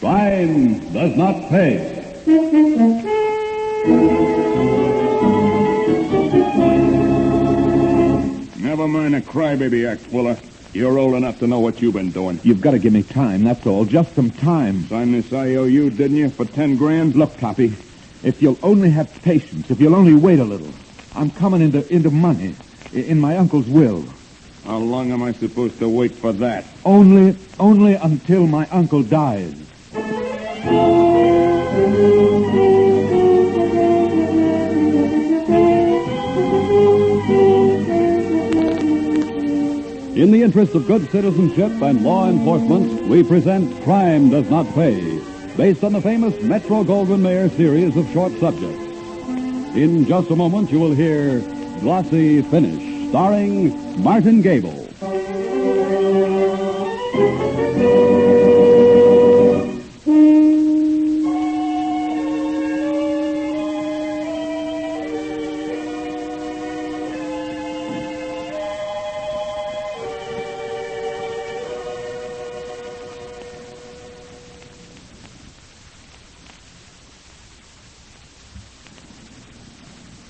Crime does not pay. Never mind a crybaby act, Fuller. You're old enough to know what you've been doing. You've got to give me time, that's all. Just some time. Signed this IOU, didn't you, for 10 grand? Look, Toppy, if you'll only have patience, if you'll only wait a little, I'm coming into money in my uncle's will. How long am I supposed to wait for that? Only until my uncle dies. In the interest of good citizenship and law enforcement, we present Crime Does Not Pay, based on the famous Metro-Goldwyn-Mayer series of short subjects. In just a moment, you will hear Glossy Finish, starring Martin Gable.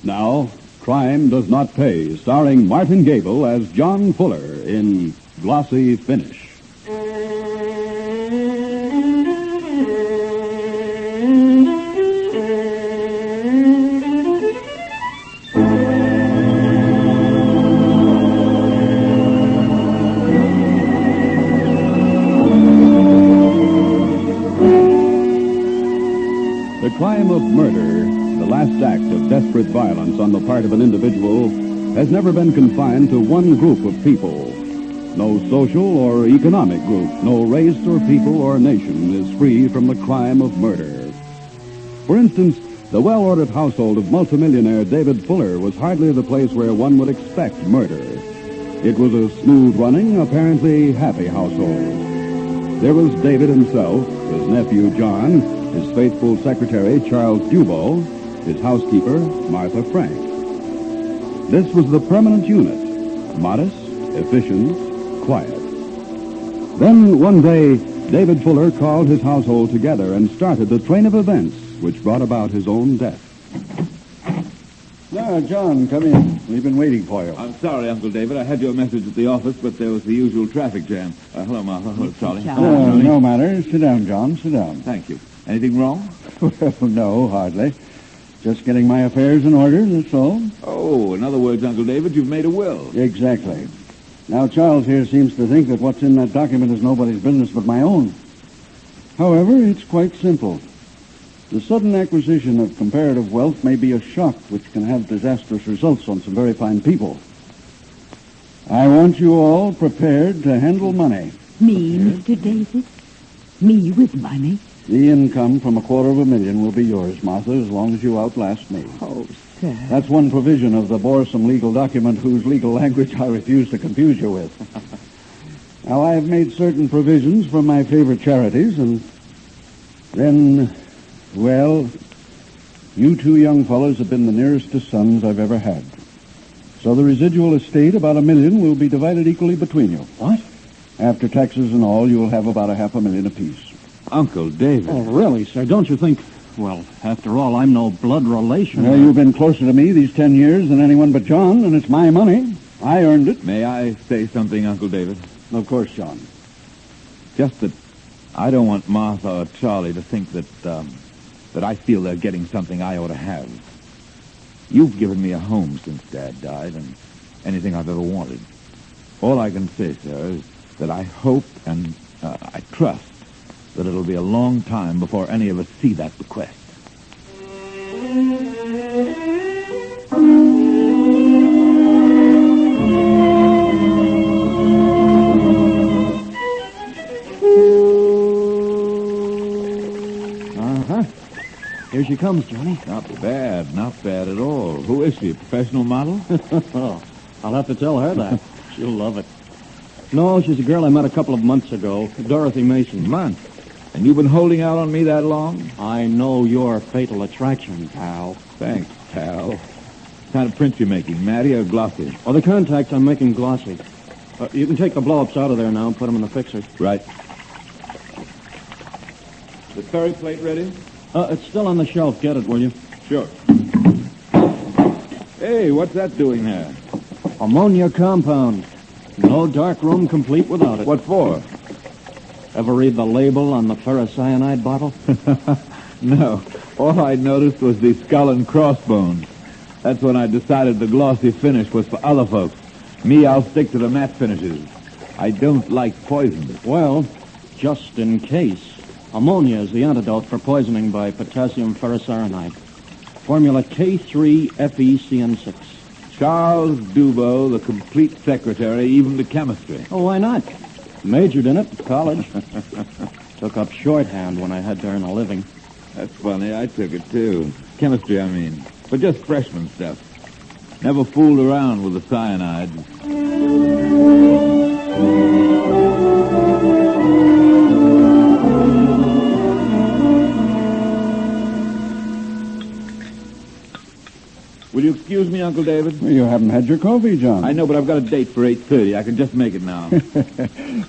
Now, Crime Does Not Pay, starring Martin Gable as John Fuller in Glossy Finish. The crime of murder, the last act of desperate violence on the part of an individual, has never been confined to one group of people. No social or economic group, no race or people or nation is free from the crime of murder. For instance, the well-ordered household of multimillionaire David Fuller was hardly the place where one would expect murder. It was a smooth-running, apparently happy household. There was David himself, his nephew John, his faithful secretary Charles Dubois, his housekeeper Martha Frank. This was the permanent unit, modest, efficient, quiet. Then one day, David Fuller called his household together and started the train of events which brought about his own death. Now, John, come in. We've been waiting for you. I'm sorry, Uncle David. I had your message at the office, but there was the usual traffic jam. Hello, Martha. Hello, Charlie. No matter. Sit down, John. Sit down. Thank you. Anything wrong? Well, no, hardly. Just getting my affairs in order, that's all. Oh, in other words, Uncle David, you've made a will. Exactly. Now, Charles here seems to think that what's in that document is nobody's business but my own. However, it's quite simple. The sudden acquisition of comparative wealth may be a shock which can have disastrous results on some very fine people. I want you all prepared to handle money. Me, Mr. David? Me with money? The income from $250,000 will be yours, Martha, as long as you outlast me. Oh, sir. That's one provision of the boresome legal document whose legal language I refuse to confuse you with. Now, I have made certain provisions for my favorite charities, and then, well, you two young fellows have been the nearest to sons I've ever had. So the residual estate, about $1 million, will be divided equally between you. What? After taxes and all, you'll have about $500,000 apiece. Uncle David. Oh, really, sir? Don't you think... Well, after all, I'm no blood relation. Well, you've been closer to me these 10 years than anyone but John, and it's my money. I earned it. May I say something, Uncle David? Of course, John. Just that I don't want Martha or Charlie to think that I feel they're getting something I ought to have. You've given me a home since Dad died, and anything I've ever wanted. All I can say, sir, is that I hope and I trust that it'll be a long time before any of us see that bequest. Here she comes, Johnny. Not bad at all. Who is she, a professional model? I'll have to tell her that. She'll love it. No, she's a girl I met a couple of months ago, Dorothy Mason. Months? And you've been holding out on me that long? I know your fatal attraction, pal. Thanks, pal. What kind of prints you making, Matty or glossy? Oh, the contacts I'm making glossy. You can take the blow-ups out of there now and put them in the fixer. Right. The ferry plate ready? It's still on the shelf. Get it, will you? Sure. Hey, what's that doing there? Ammonia compound. No dark room complete without it. What for? Ever read the label on the ferrocyanide bottle? No. All I noticed was the skull and crossbones. That's when I decided the glossy finish was for other folks. Me, I'll stick to the matte finishes. I don't like poison. Well, just in case. Ammonia is the antidote for poisoning by potassium ferrocyanide. Formula K3FeCN6. Charles Dubo, the complete secretary, even to chemistry. Oh, why not? Majored in it at college. Took up shorthand when I had to earn a living. That's funny. I took it, too. Chemistry, I mean. But just freshman stuff. Never fooled around with the cyanide. Will you excuse me, Uncle David? You haven't had your coffee, John. I know, but I've got a date for 8:30. I can just make it now.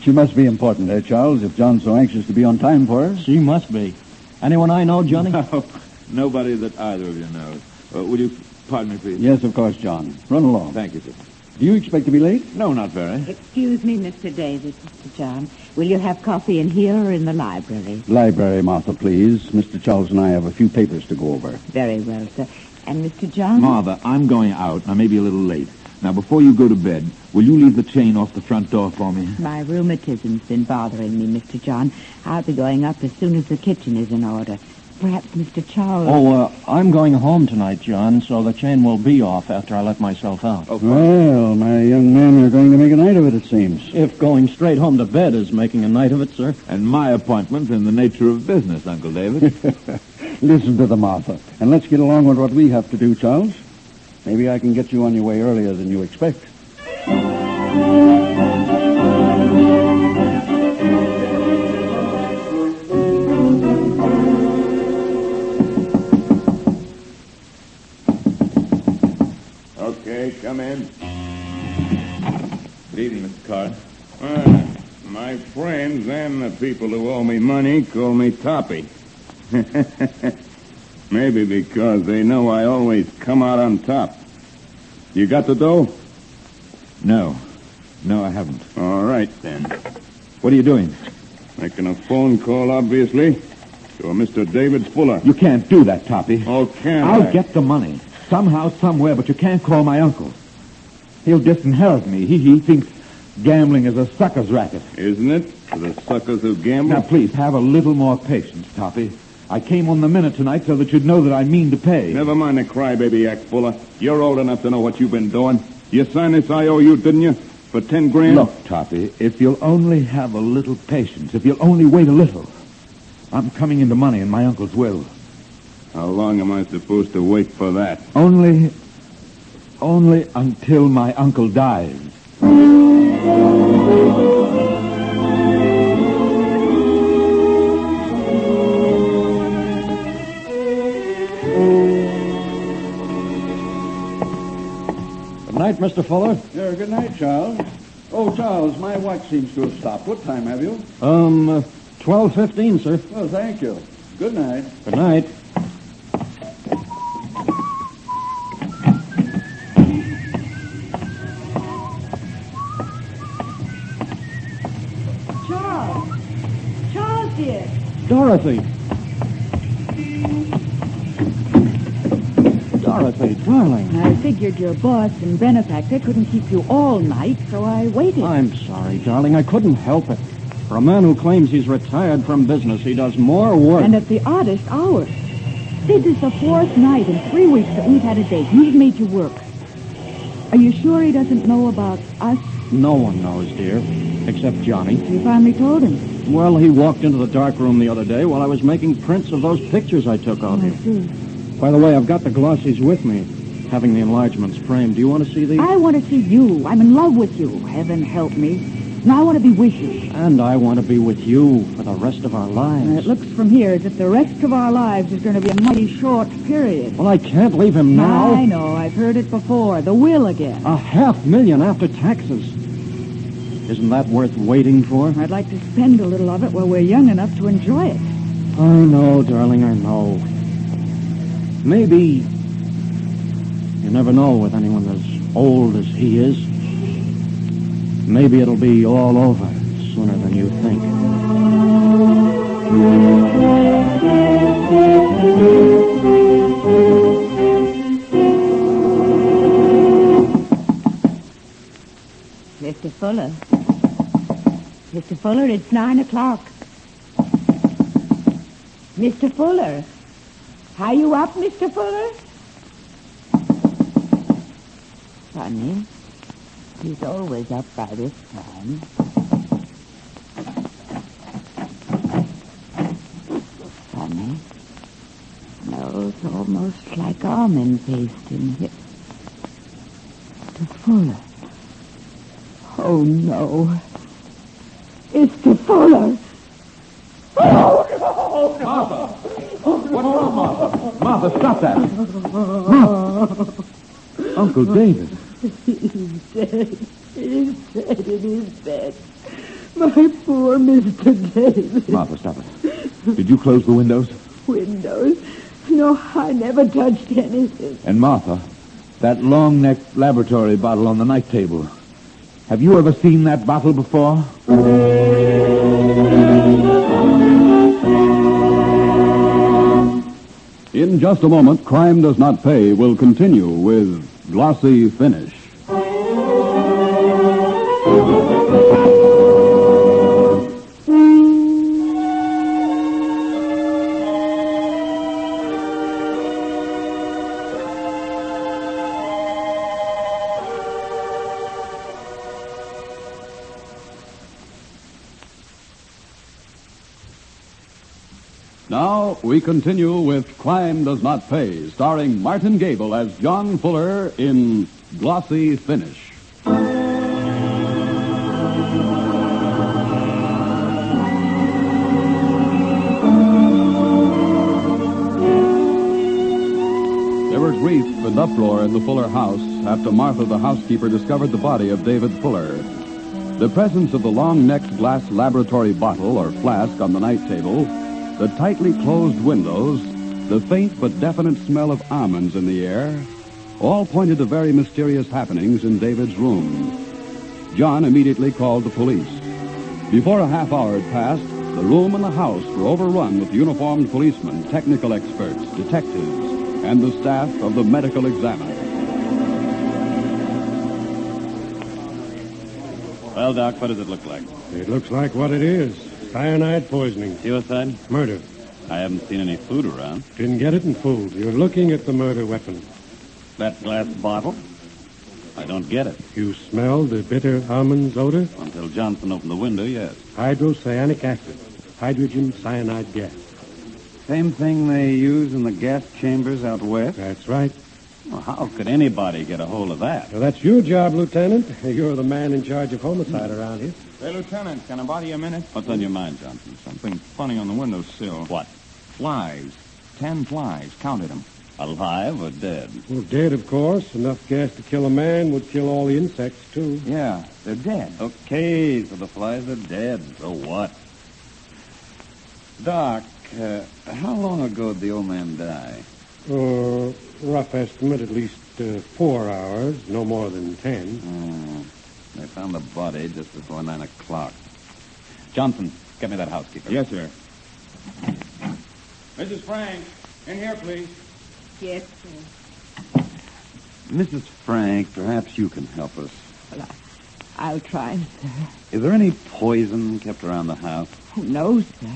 She must be important, Charles, if John's so anxious to be on time for her. She must be. Anyone I know, Johnny? No, nobody that either of you knows. Will you pardon me, please? Yes, of course, John. Run along. Thank you, sir. Do you expect to be late? No, not very. Excuse me, Mr. David, Mr. John. Will you have coffee in here or in the library? Library, Martha, please. Mr. Charles and I have a few papers to go over. Very well, sir. And Mr. John? Martha, I'm going out. I may be a little late. Now, before you go to bed, will you leave the chain off the front door for me? My rheumatism's been bothering me, Mr. John. I'll be going up as soon as the kitchen is in order. Perhaps Mr. Charles... Oh, I'm going home tonight, John, so the chain will be off after I let myself out. Oh, Well, my young man, you're going to make a night of it, it seems. If going straight home to bed is making a night of it, sir. And my appointment in the nature of business, Uncle David. Listen to the Martha, and let's get along with what we have to do, Charles. Maybe I can get you on your way earlier than you expect. Okay, come in. Good evening, Mr. Carr. My friends and the people who owe me money call me Toppy. Maybe because they know I always come out on top. You got the dough? No. No, I haven't. All right, then. What are you doing? Making a phone call, obviously, to a Mr. David Fuller. You can't do that, Toppy. Oh, can I'll I? get the money. Somehow, somewhere, but you can't call my uncle. He'll disinherit me. He thinks gambling is a sucker's racket. Isn't it? For the suckers who gamble? Now, please, have a little more patience, Toppy. I came on the minute tonight so that you'd know that I mean to pay. Never mind the crybaby act, Fuller. You're old enough to know what you've been doing. You signed this IOU, didn't you? For 10 grand? Look, Toppy, if you'll only have a little patience, if you'll only wait a little, I'm coming into money in my uncle's will. How long am I supposed to wait for that? Only until my uncle dies. Good night, Mr. Fuller. Good night, Charles. Oh, Charles, my watch seems to have stopped. What time have you? 12:15, sir. Oh, thank you. Good night. Good night. Charles, dear. Dorothy. Dorothy, darling. I figured your boss and benefactor couldn't keep you all night, so I waited. I'm sorry, darling. I couldn't help it. For a man who claims he's retired from business, he does more work. And at the oddest hours. This is the 4th night in 3 weeks that we've had a date. He's made you work. Are you sure he doesn't know about us? No one knows, dear, except Johnny. You finally told him. Well, he walked into the dark room the other day while I was making prints of those pictures I took of I you. see. By the way, I've got the glossies with me, having the enlargements framed. Do you want to see these? I want to see you. I'm in love with you. Heaven help me. Now I want to be with you. And I want to be with you for the rest of our lives. It looks from here as if the rest of our lives is going to be a mighty short period. Well, I can't leave him now. I know. I've heard it before. The will again. $500,000 after taxes. Isn't that worth waiting for? I'd like to spend a little of it while we're young enough to enjoy it. I know, darling, I know. Maybe... You never know with anyone as old as he is. Maybe it'll be all over sooner than you think. Mr. Fuller. Mr. Fuller, it's 9 o'clock. Mr. Fuller. Are you up, Mr. Fuller? Funny. He's always up by this time. Funny. Smells almost like almond paste in here. Mr. Fuller. Oh, no. Mr. Fuller. Oh, no. Martha! What's wrong, Martha? Martha, stop that! Martha! Uncle David. He's dead. He's dead in his bed. My poor Mr. David. Martha, stop it. Did you close the windows? Windows? No, I never touched anything. And Martha, that long-necked laboratory bottle on the night table. Have you ever seen that bottle before? In just a moment, Crime Does Not Pay will continue with Glossy Finish. Now, we continue with Crime Does Not Pay, starring Martin Gable as John Fuller in Glossy Finish. There was grief and uproar in the Fuller house after Martha, the housekeeper, discovered the body of David Fuller. The presence of the long-necked glass laboratory bottle or flask on the night table, the tightly closed windows, the faint but definite smell of almonds in the air, all pointed to very mysterious happenings in David's room. John immediately called the police. Before a half hour had passed, the room and the house were overrun with uniformed policemen, technical experts, detectives, and the staff of the medical examiner. Well, Doc, what does it look like? It looks like what it is. Cyanide poisoning. Suicide? Murder. I haven't seen any food around. Didn't get it in food. You're looking at the murder weapon. That glass bottle? I don't get it. You smelled the bitter almonds odor? Until Johnson opened the window, yes. Hydrocyanic acid. Hydrogen cyanide gas. Same thing they use in the gas chambers out west? That's right. Well, how could anybody get a hold of that? Well, that's your job, Lieutenant. You're the man in charge of homicide around here. Hey, Lieutenant, can I bother you a minute? What's on your mind, Johnson? Something funny on the windowsill. What? Flies. 10 flies. Counted them. Alive or dead? Well, dead, of course. Enough gas to kill a man would kill all the insects, too. Yeah, they're dead. Okay, so the flies are dead. So what? Doc, how long ago did the old man die? Rough estimate, at least 4 hours, no more than 10. They found the body just before 9 o'clock. Johnson, get me that housekeeper. Yes, sir. Mrs. Frank, in here, please. Yes, sir. Mrs. Frank, perhaps you can help us. Well, I'll try, sir. Is there any poison kept around the house? Oh, no, sir.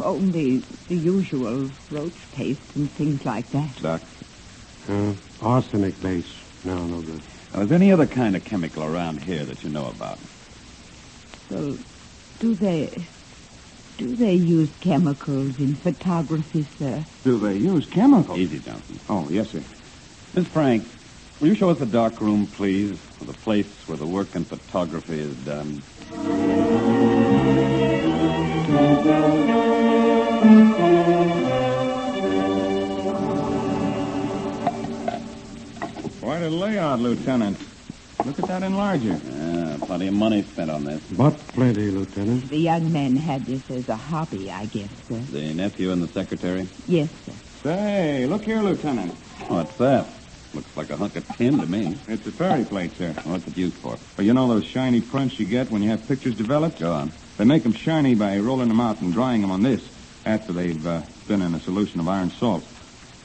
Only the usual roach paste and things like that. Doc? Arsenic base. No good. Now, is there any other kind of chemical around here that you know about? Well, do they use chemicals in photography, sir? Do they use chemicals? Easy, Johnson. Oh, yes, sir. Miss Frank, will you show us the dark room, please? Or the place where the work in photography is done. Quite a layout, Lieutenant. Look at that enlarger. Yeah, Plenty of money spent on this. But plenty, Lieutenant. The young men had this as a hobby, I guess, sir. The nephew and the secretary? Yes, sir. Say, look here, Lieutenant. What's that? Looks like a hunk of tin to me. It's a fairy plate, sir. What's it used for? Well, you know those shiny prints you get when you have pictures developed? Go on. They make them shiny by rolling them out and drying them on this after they've been in a solution of iron salt.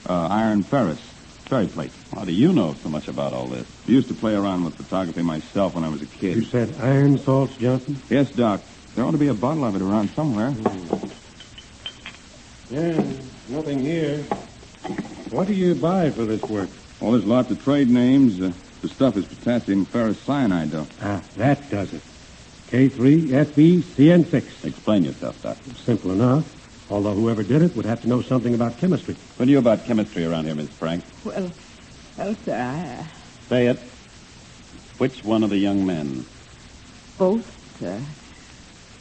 Iron ferrous. Fairy plate. How do you know so much about all this? I used to play around with photography myself when I was a kid. You said iron salts, Johnson? Yes, Doc. There ought to be a bottle of it around somewhere. Yeah, nothing here. What do you buy for this work? Well, there's lots of trade names. The stuff is potassium ferrous cyanide, though. Ah, that does it. K3FeCN6. Explain yourself, Doc. Simple enough. Although whoever did it would have to know something about chemistry. What do you about chemistry around here, Miss Frank? Well, sir, Say it. Which one of the young men? both, sir.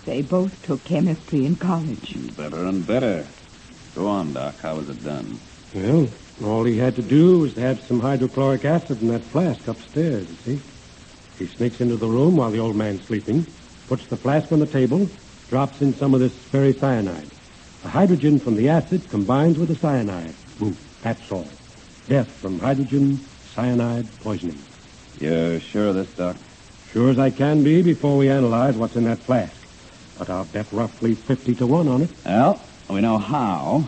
They both took chemistry in college. Better and better. Go on, Doc. How was it done? Well, all he had to do was to have some hydrochloric acid in that flask upstairs, you see. He sneaks into the room while the old man's sleeping, puts the flask on the table, drops in some of this very cyanide. The hydrogen from the acid combines with the cyanide. Boom. That's all. Death from hydrogen cyanide poisoning. You're sure of this, Doc? Sure as I can be before we analyze what's in that flask. But I'll bet roughly 50 to 1 on it. Well, we know how,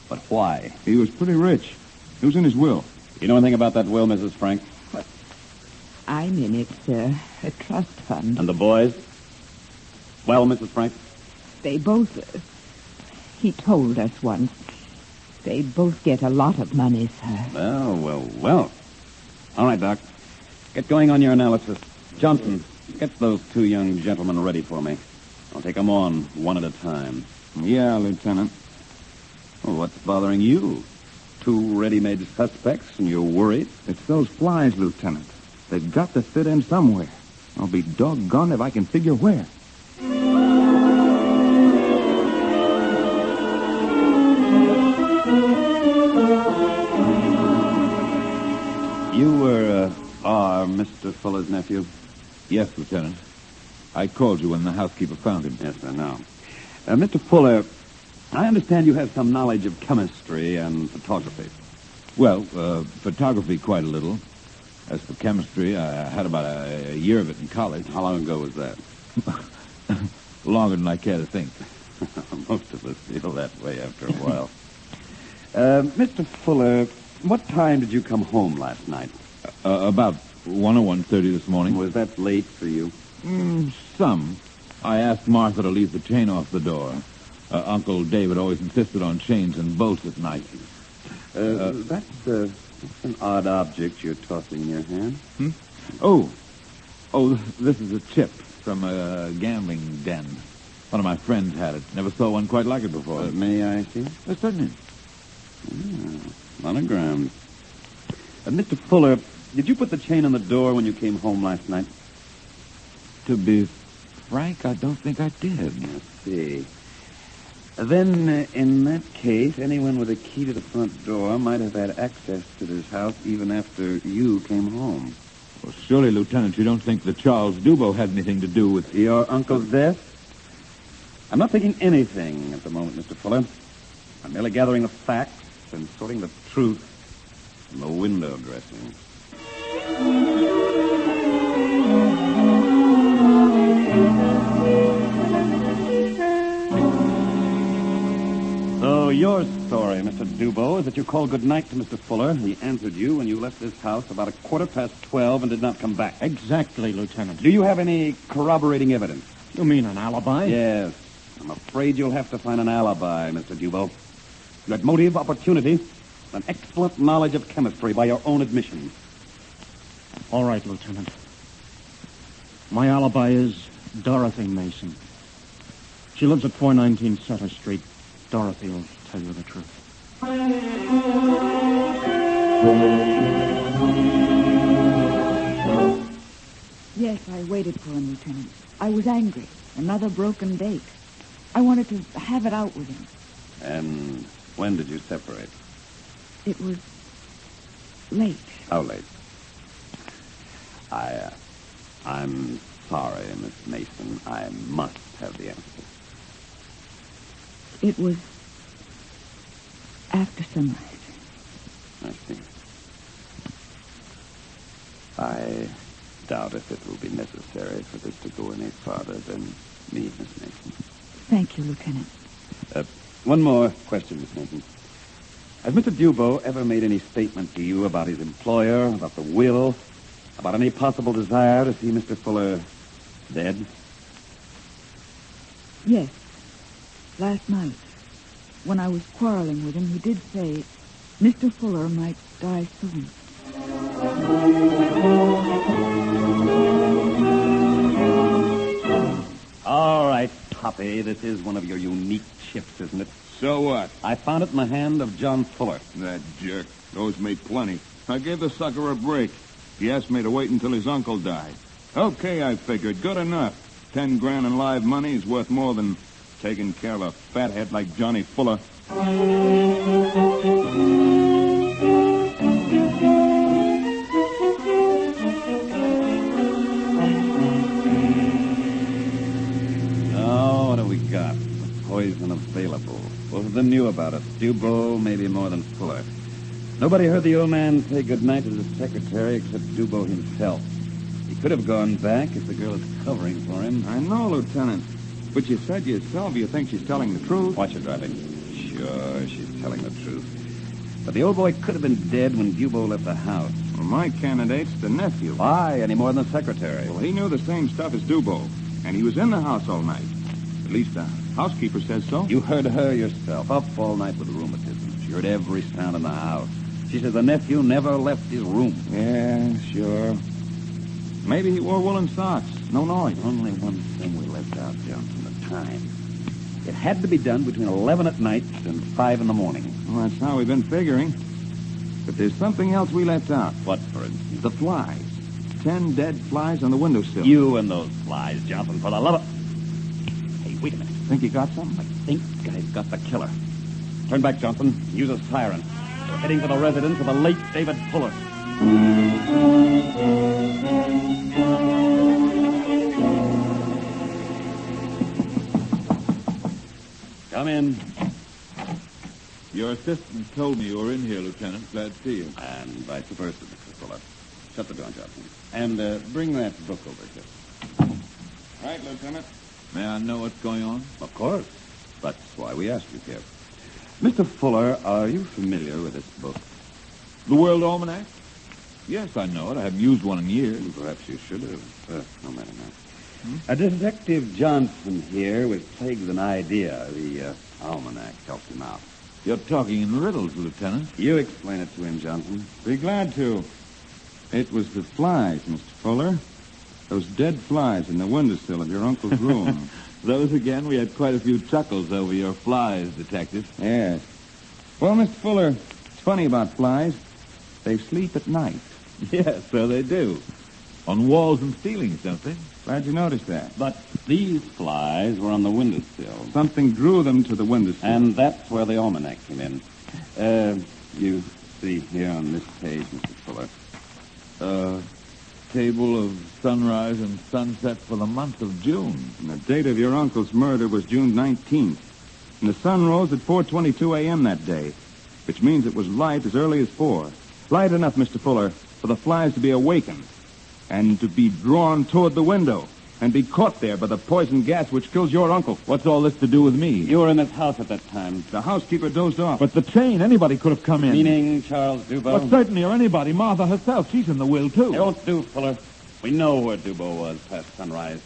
but why? He was pretty rich. It was in his will. You know anything about that will, Mrs. Frank? I'm in it, sir. A trust fund. And the boys? Well, Mrs. Frank? They both... he told us once. They both get a lot of money, sir. Well. All right, Doc. Get going on your analysis. Johnson, get those two young gentlemen ready for me. I'll take them on one at a time. Yeah, Lieutenant. Well, what's bothering you? Two ready-made suspects, and you're worried? It's those flies, Lieutenant. They've got to fit in somewhere. I'll be doggone if I can figure where. You are Mr. Fuller's nephew? Yes, Lieutenant. I called you when the housekeeper found him. Yes, I know. Mr. Fuller, I understand you have some knowledge of chemistry and photography. Well, photography quite a little. As for chemistry, I had about a year of it in college. How long ago was that? Longer than I care to think. Most of us feel that way after a while. Mr. Fuller, what time did you come home last night? About 1 or 1:30 this morning. Was that late for you? Some. I asked Martha to leave the chain off the door. Uncle David always insisted on chains and bolts at night. That's an odd object you're tossing in your hand. Oh, this is a chip from a gambling den. One of my friends had it. Never saw one quite like it before. May I see? Certainly. Monogrammed. Mr. Fuller, did you put the chain on the door when you came home last night? To be frank, I don't think I did. Let's see. Then, in that case, anyone with a key to the front door might have had access to this house even after you came home. Well, surely, Lieutenant, you don't think that Charles Dubo had anything to do with... Your uncle's death? I'm not thinking anything at the moment, Mr. Fuller. I'm merely gathering the facts and sorting the truth from the window dressing. So your story, Mr. Dubo, is that you called good night to Mr. Fuller. He answered you when you left this house about 12:15 and did not come back. Exactly, Lieutenant. Do you have any corroborating evidence? You mean an alibi? Yes. I'm afraid you'll have to find an alibi, Mr. Dubo. You had motive, opportunity, and excellent knowledge of chemistry by your own admission. All right, Lieutenant. My alibi is Dorothy Mason. She lives at 419 Sutter Street. Dorothy will tell you the truth. Yes, I waited for him, Lieutenant. I was angry. Another broken date. I wanted to have it out with him. And when did you separate? It was late. How late? I'm sorry, Miss Mason. I must have the answer. It was after sunrise. I see. I doubt if it will be necessary for this to go any farther than me, Miss Mason. Thank you, Lieutenant. One more question, Miss Mason. Has Mr. Dubois ever made any statement to you about his employer, about the will, about any possible desire to see Mr. Fuller dead? Yes. Last night, when I was quarreling with him, he did say Mr. Fuller might die soon. All right, Poppy, this is one of your unique chips, isn't it? So what? I found it in the hand of John Fuller. That jerk. Owes me plenty. I gave the sucker a break. He asked me to wait until his uncle died. Okay, I figured. Good enough. 10 grand in live money is worth more than taking care of a fathead like Johnny Fuller. What do we got? Poison available. Both of them knew about it. Dubois, maybe more than Fuller. Nobody heard the old man say goodnight to the secretary except Dubois himself. He could have gone back if the girl is covering for him. I know, Lieutenant. But you said yourself you think she's telling the truth. Watch her driving. Sure, she's telling the truth. But the old boy could have been dead when Dubois left the house. Well, my candidate's the nephew. Why? Any more than the secretary? Well, he knew the same stuff as Dubois, and he was in the house all night. At least the housekeeper says so. You heard her yourself, up all night with rheumatism. She heard every sound in the house. She says the nephew never left his room. Yeah, sure. Maybe he wore woolen socks. No noise. Only one thing we left out, Johnson, the time. It had to be done between 11 at night and 5 in the morning. Well, that's how we've been figuring. But there's something else we left out. What, for instance? The flies. 10 dead flies on the windowsill. You and those flies, Johnson, for the love of... Hey, wait a minute. Think you got something? I think I've got the killer. Turn back, Johnson. Use a siren. We're heading for the residence of the late David Fuller. Come in. Your assistant told me you were in here, Lieutenant. Glad to see you. And vice versa, Mr. Fuller. Shut the door, Johnson. And bring that book over here. Right, Lieutenant. May I know what's going on? Of course. That's why we asked you here. Mr. Fuller, are you familiar with this book? The World Almanac? Yes, I know it. I haven't used one in years. Perhaps you should have. No matter now. Detective Johnson here was plagued with an idea. The almanac helped him out. You're talking in riddles, Lieutenant. You explain it to him, Johnson. Be glad to. It was the flies, Mr. Fuller. Those dead flies in the windowsill of your uncle's room. Those again? We had quite a few chuckles over your flies, Detective. Yes. Well, Mr. Fuller, it's funny about flies. They sleep at night. Yes, so they do. On walls and ceilings, don't they? Glad you noticed that. But these flies were on the windowsill. Something drew them to the windowsill. And that's where the almanac came in. You see here on this page, Mr. Fuller. Table of sunrise and sunset for the month of June. And the date of your uncle's murder was June 19th. And the sun rose at 4:22 a.m. that day, which means it was light as early as 4. Light enough, Mr. Fuller, for the flies to be awakened and to be drawn toward the window and be caught there by the poison gas which kills your uncle. What's all this to do with me? You were in this house at that time. The housekeeper dozed off. But the chain, anybody could have come in. Meaning Charles Dubois? Well, certainly, or anybody. Martha herself, she's in the will, too. It won't do, Fuller. We know where Dubois was past sunrise.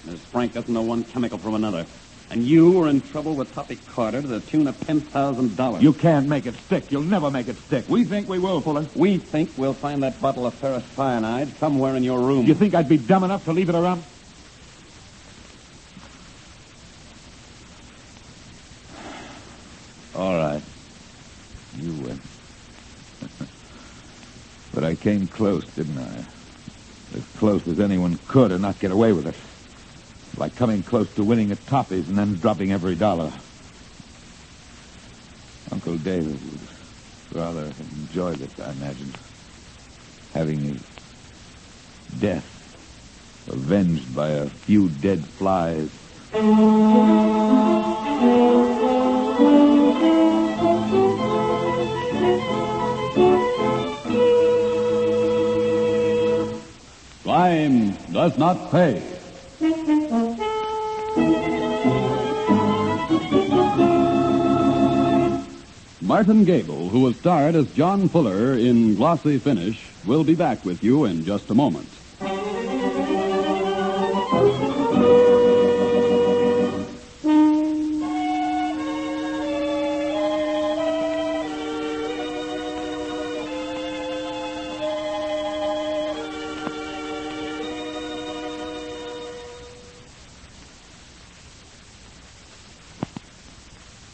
Mrs. Frank doesn't know one chemical from another. And you were in trouble with Poppy Carter to the tune of $10,000. You can't make it stick. You'll never make it stick. We think we will, Fuller. We think we'll find that bottle of ferrous cyanide somewhere in your room. You think I'd be dumb enough to leave it around? All right. You win. But I came close, didn't I? As close as anyone could and not get away with it. Like coming close to winning at Toppy's and then dropping every dollar. Uncle David would rather enjoy this, I imagine. Having his death avenged by a few dead flies. Crime does not pay. Martin Gable, who was starred as John Fuller in Glossy Finish, will be back with you in just a moment.